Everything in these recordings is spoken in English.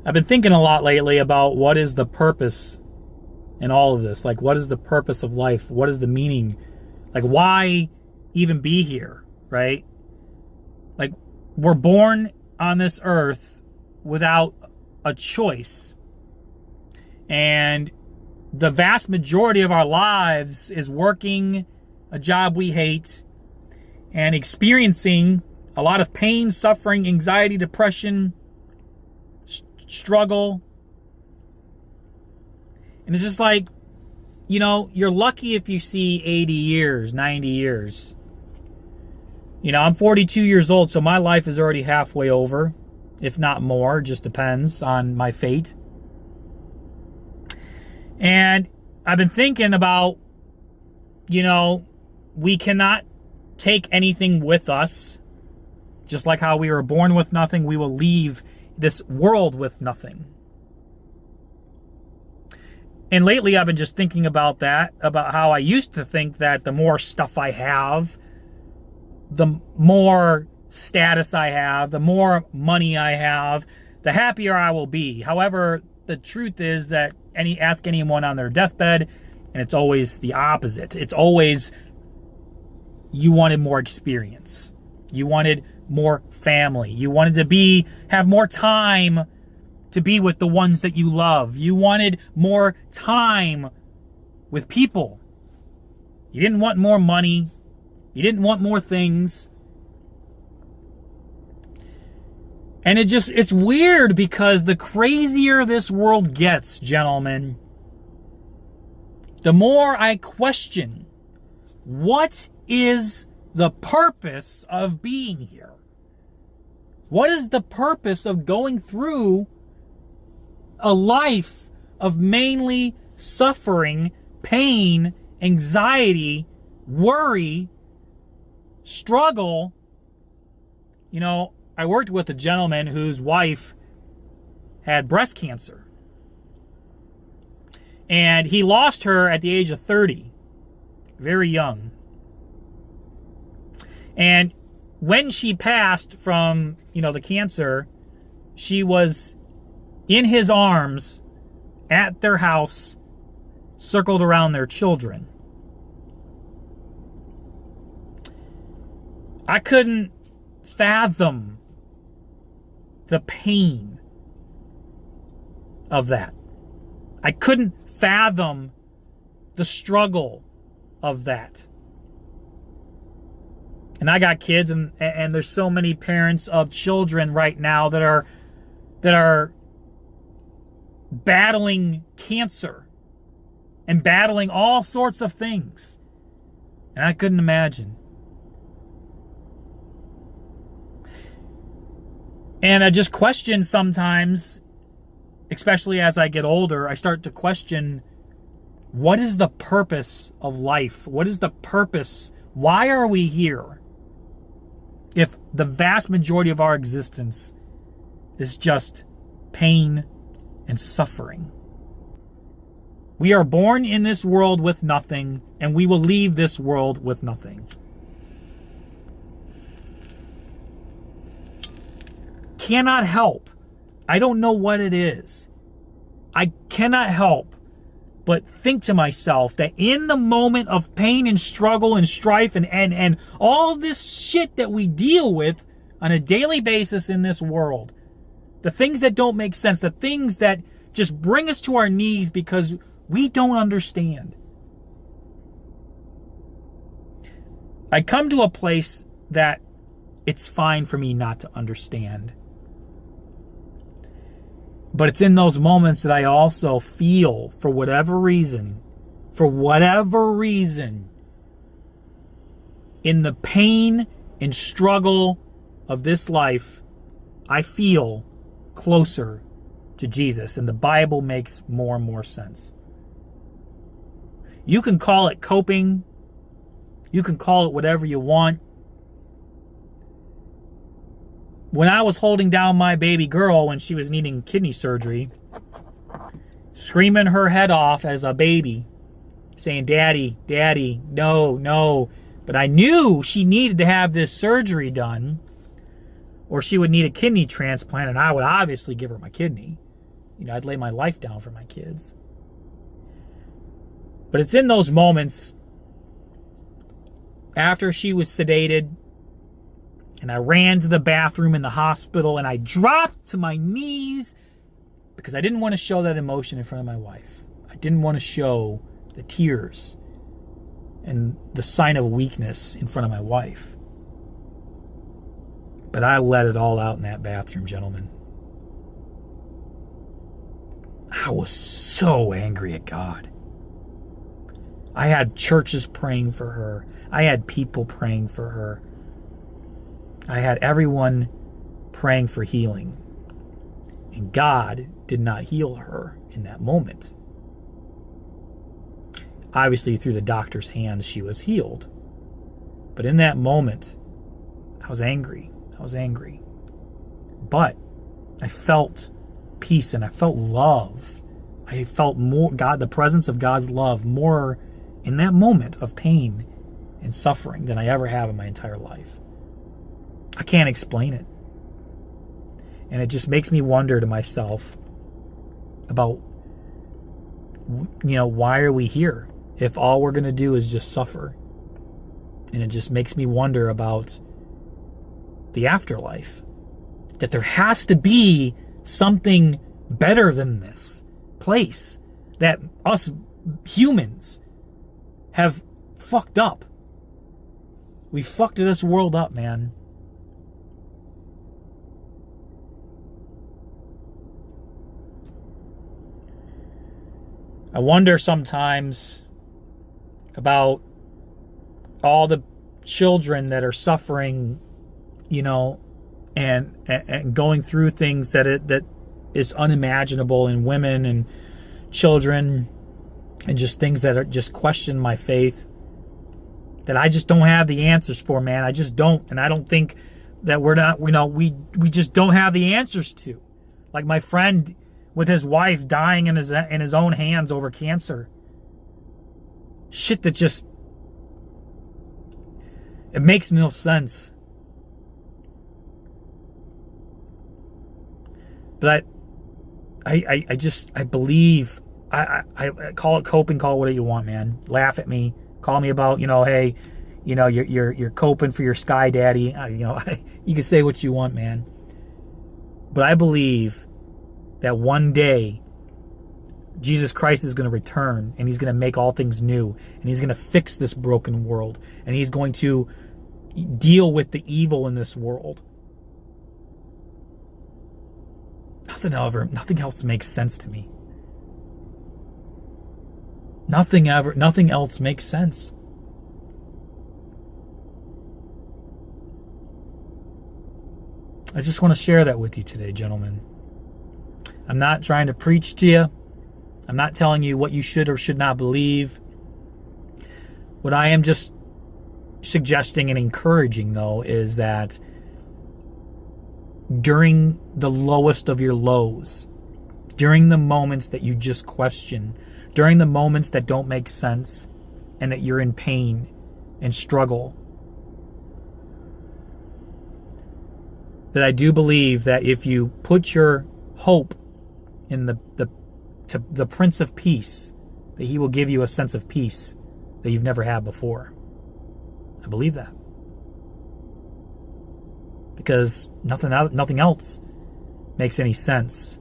I've been thinking a lot lately about what is the purpose in all of this. Like, what is the purpose of life? What is the meaning? Like, why even be here, right? Like, we're born on this earth without a choice. And the vast majority of our lives is working a job we hate and experiencing a lot of pain, suffering, anxiety, depression, struggle. And it's just like, you know, you're lucky if you see 80 years, 90 years. You know, I'm 42 years old, so my life is already halfway over, if not more. Just depends on my fate. And I've been thinking about, you know, we cannot take anything with us. Just like how we were born with nothing, we will leave this world with nothing. And lately I've been just thinking about that, about how I used to think that the more stuff I have, the more status I have, the more money I have, the happier I will be. However, the truth is that ask anyone on their deathbed, and it's always the opposite. It's always you wanted more experience. You wanted more family. You wanted to have more time to be with the ones that you love. You wanted more time with people. You didn't want more money. You didn't want more things. And it's weird because the crazier this world gets, gentlemen, the more I question, what is the purpose of being here? What is the purpose of going through a life of mainly suffering, pain, anxiety, worry, struggle? You know, I worked with a gentleman whose wife had breast cancer. And he lost her at the age of 30, very young. And when she passed from, you know, the cancer, she was in his arms at their house, circled around their children. I couldn't fathom the pain of that. I couldn't fathom the struggle of that. And I got kids, and there's so many parents of children right now that are battling cancer and battling all sorts of things. And I couldn't imagine. And I just question sometimes, especially as I get older, I start to question, what is the purpose of life? What is the purpose? Why are we here if the vast majority of our existence is just pain and suffering? We are born in this world with nothing, and we will leave this world with nothing. Cannot help. I don't know what it is. I cannot help but think to myself that in the moment of pain and struggle and strife and all this shit that we deal with on a daily basis in this world, the things that don't make sense, the things that just bring us to our knees because we don't understand. I come to a place that it's fine for me not to understand. But it's in those moments that I also feel, for whatever reason, in the pain and struggle of this life, I feel closer to Jesus. And the Bible makes more and more sense. You can call it coping. You can call it whatever you want. When I was holding down my baby girl when she was needing kidney surgery, screaming her head off as a baby, saying, "Daddy, Daddy, no, no." But I knew she needed to have this surgery done, or she would need a kidney transplant, and I would obviously give her my kidney. I'd lay my life down for my kids. But it's in those moments after she was sedated and I ran to the bathroom in the hospital and I dropped to my knees because I didn't want to show that emotion in front of my wife. I didn't want to show the tears and the sign of weakness in front of my wife. But I let it all out in that bathroom, gentlemen. I was so angry at God. I had churches praying for her. I had people praying for her. I had everyone praying for healing. And God did not heal her in that moment. Obviously, through the doctor's hands, she was healed. But in that moment, I was angry. But I felt peace and I felt love. I felt more the presence of God's love more in that moment of pain and suffering than I ever have in my entire life. I can't explain it. And it just makes me wonder to myself about, why are we here if all we're going to do is just suffer? And it just makes me wonder about the afterlife. That there has to be something better than this place. That us humans have fucked up. We fucked this world up, man. I wonder sometimes about all the children that are suffering, and going through things that is unimaginable in women and children, and just things that are just question my faith, that I just don't have the answers for, man. I just don't. And I don't think that we just don't have the answers to. Like my friend with his wife dying in his own hands over cancer. Shit that just, it makes no sense. But I believe, I call it coping, call it whatever you want, man. Laugh at me, call me about, hey, you're coping for your sky daddy. You can say what you want, man. But I believe that one day Jesus Christ is going to return and he's going to make all things new and he's going to fix this broken world and he's going to deal with the evil in this world. Nothing else makes sense to me. Nothing else makes sense. I just want to share that with you today, gentlemen. I'm not trying to preach to you. I'm not telling you what you should or should not believe. What I am just suggesting and encouraging, though, is that during the lowest of your lows, during the moments that you just question, during the moments that don't make sense and that you're in pain and struggle, that I do believe that if you put your hope in the Prince of Peace, that he will give you a sense of peace that you've never had before. I believe that. Because nothing else makes any sense.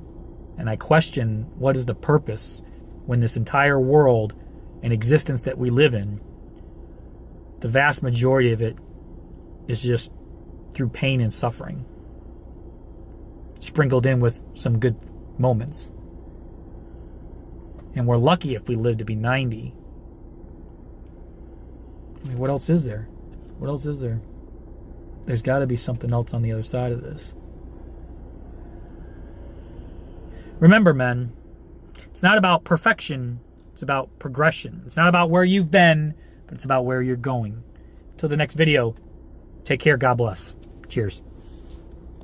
And I question, what is the purpose when this entire world and existence that we live in, the vast majority of it is just through pain and suffering, sprinkled in with some good moments. And we're lucky if we live to be 90. I mean, what else is there? What else is there? There's got to be something else on the other side of this. Remember, men, it's not about perfection. It's about progression. It's not about where you've been, but it's about where you're going. Until the next video, take care. God bless. Cheers.